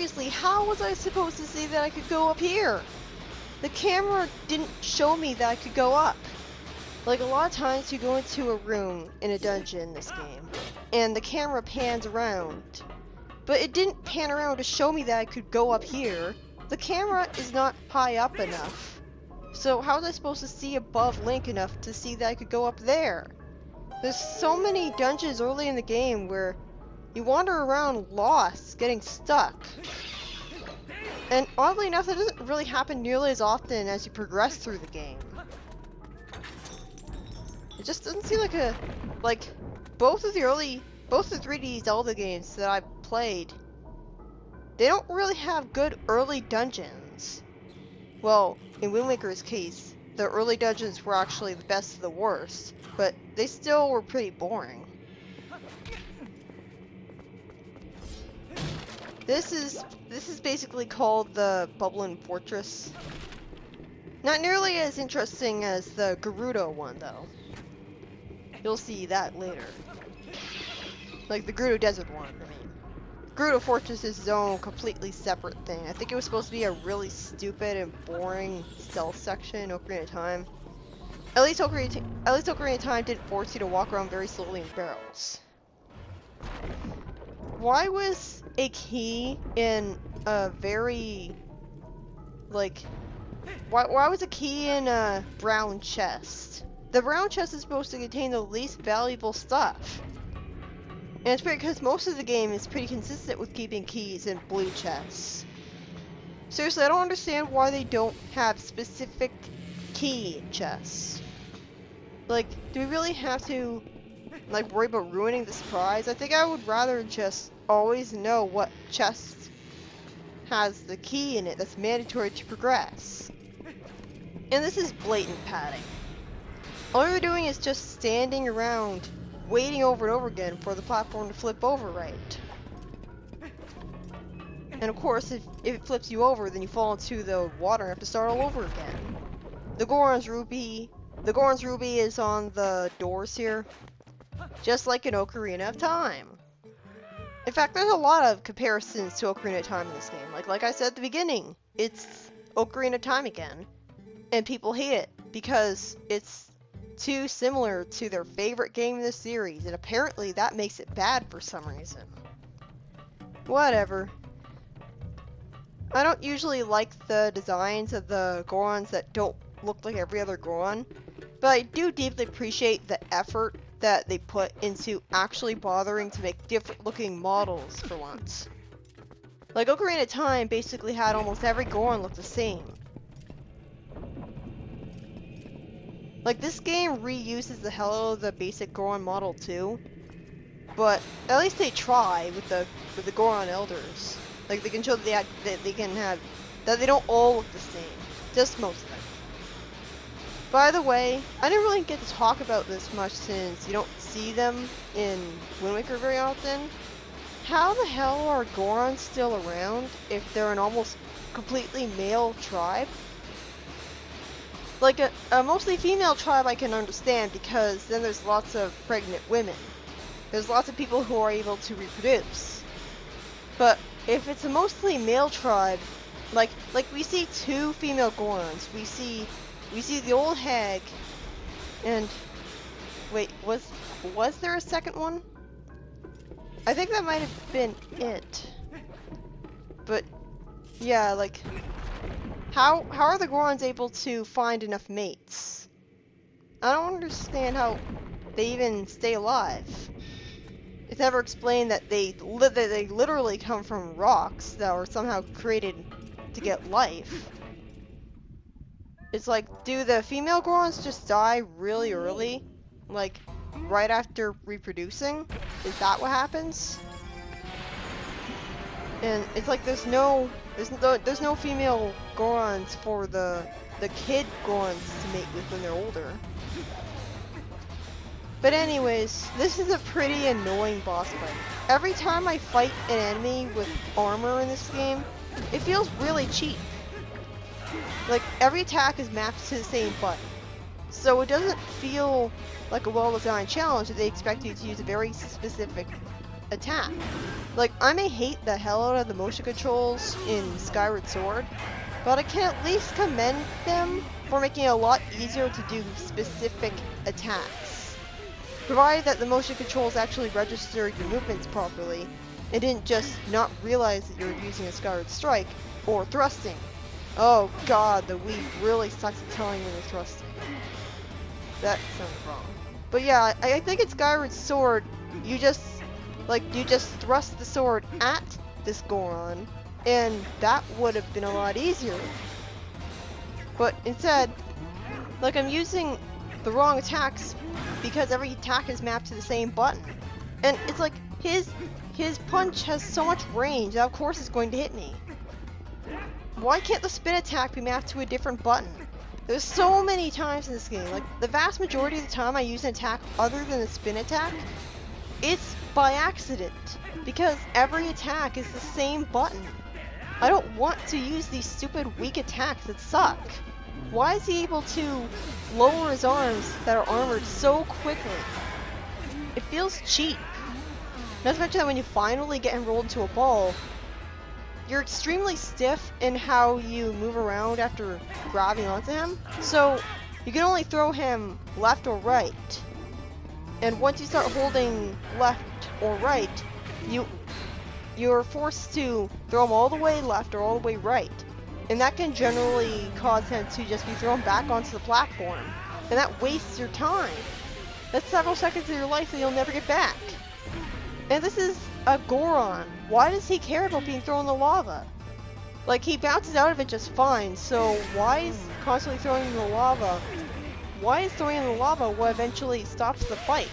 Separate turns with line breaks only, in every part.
seriously, how was I supposed to see that I could go up here? The camera didn't show me that I could go up. Like, a lot of times you go into a room in a dungeon in this game, and the camera pans around. But it didn't pan around to show me that I could go up here. The camera is not high up enough. So how was I supposed to see above Link enough to see that I could go up there? There's so many dungeons early in the game where you wander around lost, getting stuck. And oddly enough, that doesn't really happen nearly as often as you progress through the game. It just doesn't seem like both the 3D Zelda games that I've played, they don't really have good early dungeons. Well, in Wind Waker's case, the early dungeons were actually the best of the worst, but they still were pretty boring. This is basically called the Bubbling Fortress. Not nearly as interesting as the Gerudo one, though. You'll see that later. Like the Gerudo Desert one, I mean. Gerudo Fortress is its own completely separate thing. I think it was supposed to be a really stupid and boring stealth section in Ocarina of Time. At least Ocarina of Time didn't force you to walk around very slowly in barrels. Why was a key in a very, like, why was a key in a brown chest? The brown chest is supposed to contain the least valuable stuff. And it's because most of the game is pretty consistent with keeping keys in blue chests. Seriously, I don't understand why they don't have specific key chests. Like, do we really have to, like, worry about ruining the surprise? I think I would rather just always know what chest has the key in it that's mandatory to progress. And this is blatant padding. All you're doing is just standing around waiting over and over again for the platform to flip over right. And of course, if it flips you over, then you fall into the water and have to start all over again. The Goron's Ruby is on the doors here, just like in Ocarina of Time. In fact, there's a lot of comparisons to Ocarina of Time in this game. Like I said at the beginning, it's Ocarina of Time again, and people hate it because it's too similar to their favorite game in the series, and apparently that makes it bad for some reason. Whatever. I don't usually like the designs of the Gorons that don't look like every other Goron, but I do deeply appreciate the effort that they put into actually bothering to make different looking models for once. Like, Ocarina of Time basically had almost every Goron look the same. Like, this game reuses the hell out of the basic Goron model too, but at least they try with the Goron Elders. Like, they can show that they don't all look the same, just most of them. By the way, I didn't really get to talk about this much since you don't see them in Wind Waker very often. How the hell are Gorons still around if they're an almost completely male tribe? Like, a mostly female tribe I can understand, because then there's lots of pregnant women. There's lots of people who are able to reproduce. But if it's a mostly male tribe, like we see two female Gorons. We see the old hag, and wait, was there a second one? I think that might have been it. But yeah, like, how are the Gorons able to find enough mates? I don't understand how they even stay alive. It's never explained that they literally come from rocks that were somehow created to get life. It's like, do the female Gorons just die really early? Like, right after reproducing? Is that what happens? And it's like there's no female Gorons for the kid Gorons to mate with when they're older. But anyways, this is a pretty annoying boss fight. Every time I fight an enemy with armor in this game, it feels really cheap. Like, every attack is mapped to the same button. So it doesn't feel like a well-designed challenge if they expect you to use a very specific attack. Like, I may hate the hell out of the motion controls in Skyward Sword, but I can at least commend them for making it a lot easier to do specific attacks. Provided that the motion controls actually register your movements properly, and didn't just not realize that you're using a Skyward Strike, or thrusting. Oh god, the Wii really sucks at telling when you're thrusting. That sounds wrong. But yeah, I think in Skyward Sword, you just thrust the sword at this Goron, and that would have been a lot easier. But instead, like, I'm using the wrong attacks because every attack is mapped to the same button. And it's like, his punch has so much range that of course it's going to hit me. Why can't the spin attack be mapped to a different button? There's so many times in this game, like, the vast majority of the time I use an attack other than the spin attack, it's by accident, because every attack is the same button. I don't want to use these stupid weak attacks that suck. Why is he able to lower his arms that are armored so quickly? It feels cheap. Not to mention that when you finally get him rolled into a ball, you're extremely stiff in how you move around after grabbing onto him, so you can only throw him left or right. And once you start holding left or right, you're forced to throw him all the way left or all the way right. And that can generally cause him to just be thrown back onto the platform. And that wastes your time. That's several seconds of your life that you'll never get back. And this is a Goron. Why does he care about being thrown in the lava? Like, he bounces out of it just fine, so why is constantly throwing in the lava? Why is throwing in the lava what eventually stops the fight?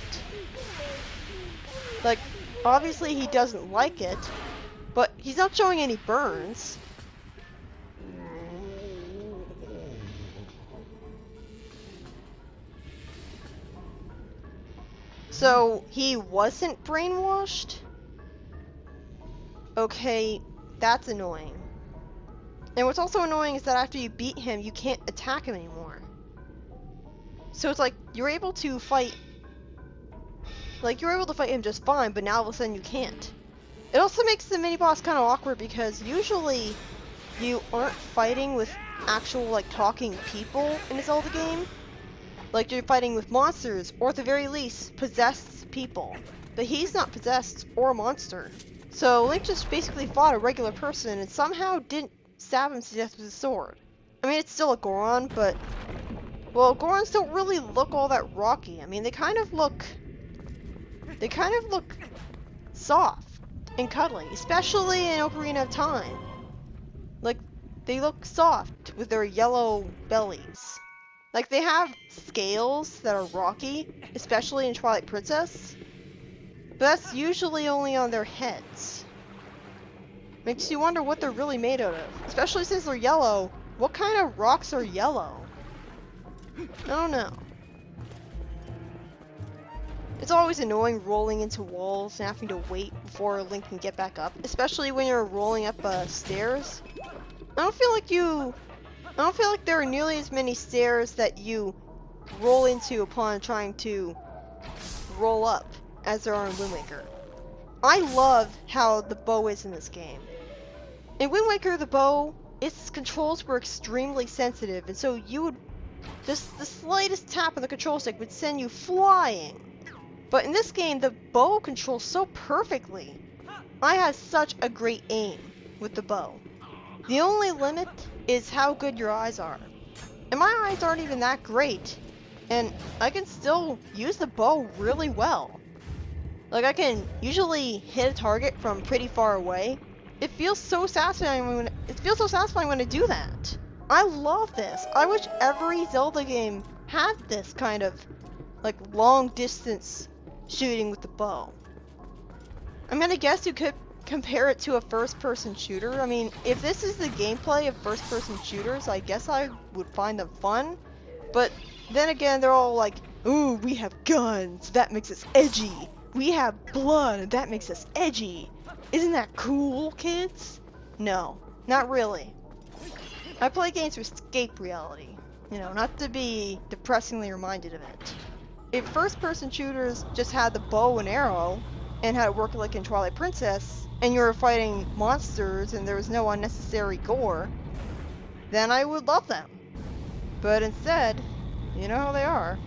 Like, obviously he doesn't like it, but he's not showing any burns. So, he wasn't brainwashed? Okay, that's annoying. And what's also annoying is that after you beat him, you can't attack him anymore. So it's like, you're able to fight... Like, you're able to fight him just fine, but now all of a sudden you can't. It also makes the mini-boss kind of awkward because usually you aren't fighting with actual, like, talking people in a Zelda game. Like, you're fighting with monsters, or at the very least, possessed people. But he's not possessed or a monster. So Link just basically fought a regular person and somehow didn't stab him to death with his sword. I mean, it's still a Goron, but... Well, Gorons don't really look all that rocky. I mean, they kind of look soft and cuddly, especially in Ocarina of Time. Like, they look soft with their yellow bellies. Like, they have scales that are rocky, especially in Twilight Princess, but that's usually only on their heads. Makes you wonder what they're really made out of, especially since they're yellow. What kind of rocks are yellow? I don't know. It's always annoying rolling into walls and having to wait before Link can get back up, especially when you're rolling up stairs. I don't feel like there are nearly as many stairs that you roll into upon trying to roll up as there are in Wind Waker. I love how the bow is in this game. In Wind Waker, the bow, its controls were extremely sensitive, and so you would just the slightest tap on the control stick would send you flying. But in this game, the bow controls so perfectly. I had such a great aim with the bow. The only limit is how good your eyes are. And my eyes aren't even that great. And I can still use the bow really well. Like, I can usually hit a target from pretty far away. It feels so satisfying when I do that. I love this. I wish every Zelda game had this kind of, like, long distance shooting with the bow. I'm gonna guess you could compare it to a first-person shooter. I mean, if this is the gameplay of first-person shooters, I guess I would find them fun. But then again, they're all like, ooh, we have guns, that makes us edgy. We have blood, and that makes us edgy. Isn't that cool, kids? No, not really. I play games to escape reality, you know, not to be depressingly reminded of it. If first-person shooters just had the bow and arrow, and had it work like in Twilight Princess, and you were fighting monsters and there was no unnecessary gore, then I would love them. But instead, you know how they are.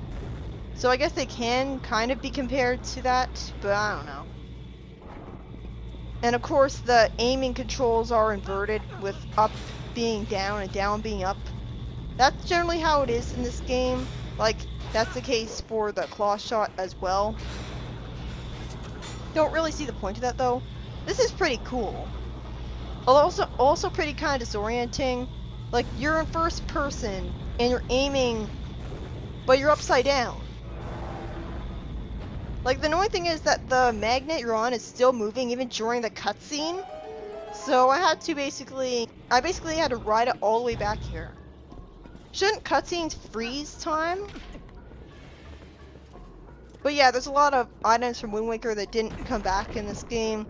So I guess they can kind of be compared to that, but I don't know. And of course the aiming controls are inverted, with up being down and down being up. That's generally how it is in this game. Like, that's the case for the claw shot as well. Don't really see the point of that though. This is pretty cool. Also pretty kind of disorienting. Like, you're in first person and you're aiming, but you're upside down. Like, the annoying thing is that the magnet you're on is still moving even during the cutscene. So I basically had to ride it all the way back here. Shouldn't cutscenes freeze time? But yeah, there's a lot of items from Wind Waker that didn't come back in this game.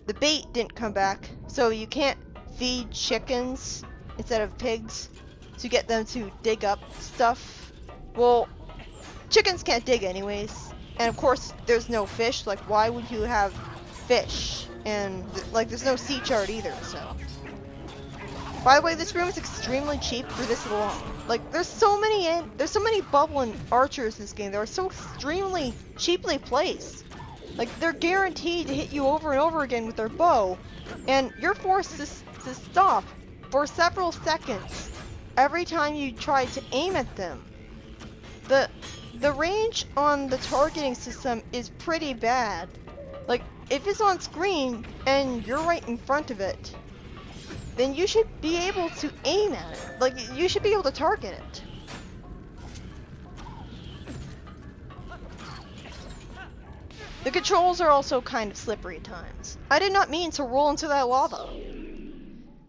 The bait didn't come back, so you can't feed chickens instead of pigs to get them to dig up stuff. Well, chickens can't dig anyways. And of course, there's no fish. Like, why would you have fish? And like, there's no sea chart either, so. By the way, this room is extremely cheap for this alone. Like, there's so many bubbling archers in this game that are so extremely cheaply placed. Like, they're guaranteed to hit you over and over again with their bow, and you're forced to stop for several seconds every time you try to aim at them. The range on the targeting system is pretty bad. Like, if it's on screen and you're right in front of it, then you should be able to aim at it. Like, you should be able to target it. The controls are also kind of slippery at times. I did not mean to roll into that lava.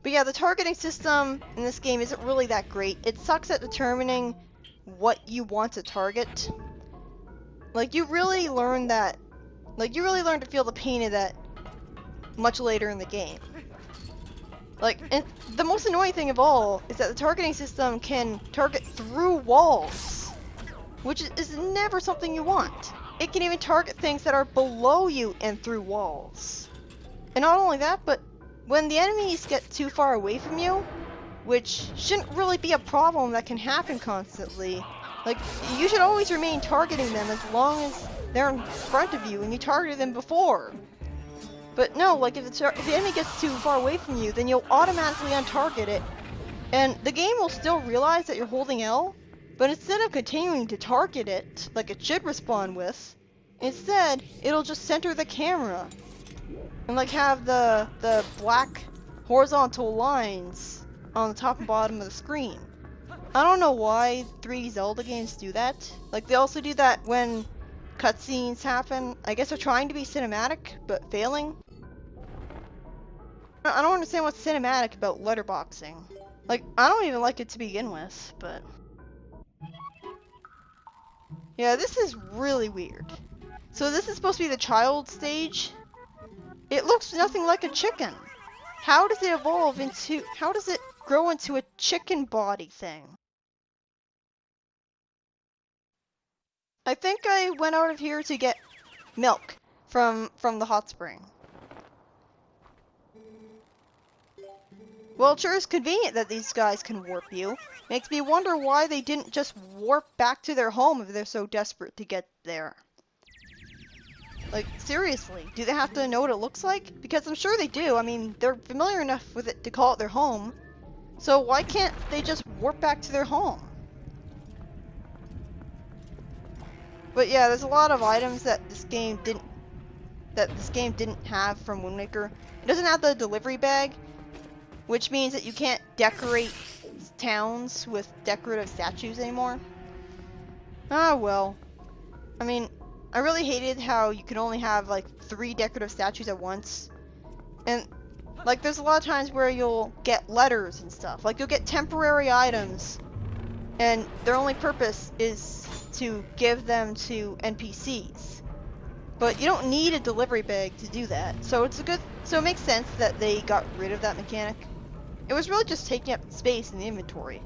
But yeah, the targeting system in this game isn't really that great. It sucks at determining what you want to target. Like, you really learn to feel the pain of that much later in the game. Like, and the most annoying thing of all is that the targeting system can target through walls, which is never something you want. It can even target things that are below you and through walls. And not only that, but when the enemies get too far away from you, which shouldn't really be a problem that can happen constantly, like, you should always remain targeting them as long as they're in front of you and you targeted them before. But no, like, if the enemy gets too far away from you, then you'll automatically untarget it, and the game will still realize that you're holding L, but instead of continuing to target it, like it should respond with, instead, it'll just center the camera, and like have the black horizontal lines on the top and bottom of the screen. I don't know why 3D Zelda games do that. Like, they also do that when cutscenes happen. I guess they're trying to be cinematic, but failing. I don't understand what's cinematic about letterboxing. Like, I don't even like it to begin with, but... yeah, this is really weird. So this is supposed to be the child stage? It looks nothing like a chicken. How does it evolve into... how does it grow into a chicken body thing? I think I went out of here to get milk from the hot spring. Well, it sure is convenient that these guys can warp you. Makes me wonder why they didn't just warp back to their home if they're so desperate to get there. Like, seriously, do they have to know what it looks like? Because I'm sure they do. I mean, they're familiar enough with it to call it their home. So why can't they just warp back to their home? But yeah, there's a lot of items that this game didn't have from Wind Waker. It doesn't have the delivery bag, which means that you can't decorate towns with decorative statues anymore. Ah, well. I mean, I really hated how you could only have like 3 decorative statues at once. And like, there's a lot of times where you'll get letters and stuff. Like, you'll get temporary items, and their only purpose is to give them to NPCs. But you don't need a delivery bag to do that. So it makes sense that they got rid of that mechanic. It was really just taking up space in the inventory.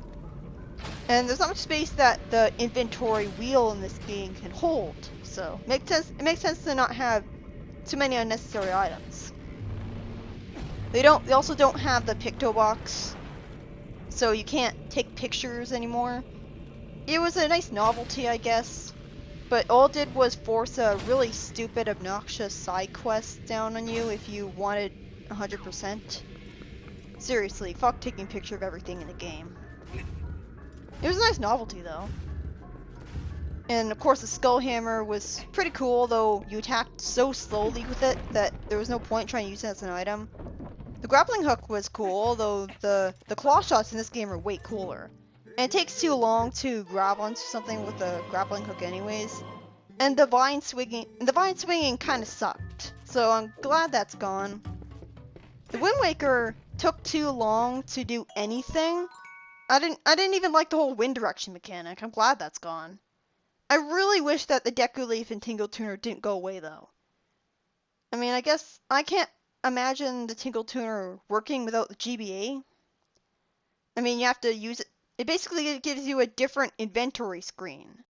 And there's not much space that the inventory wheel in this game can hold. So it makes sense to not have too many unnecessary items. They also don't have the picto box, so you can't take pictures anymore. It was a nice novelty, I guess, but all it did was force a really stupid, obnoxious side quest down on you if you wanted 100%. Seriously, fuck taking a picture of everything in the game. It was a nice novelty, though. And of course, the skull hammer was pretty cool, though you attacked so slowly with it that there was no point trying to use it as an item. The grappling hook was cool, though the claw shots in this game are way cooler. And it takes too long to grab onto something with a grappling hook anyways. And the vine swinging kind of sucked, so I'm glad that's gone. The Wind Waker took too long to do anything. I didn't even like the whole wind direction mechanic. I'm glad that's gone. I really wish that the Deku Leaf and Tingle Tuner didn't go away though. I mean, I guess I can't imagine the Tingle Tuner working without the GBA. I mean, you have to use it. It basically gives you a different inventory screen.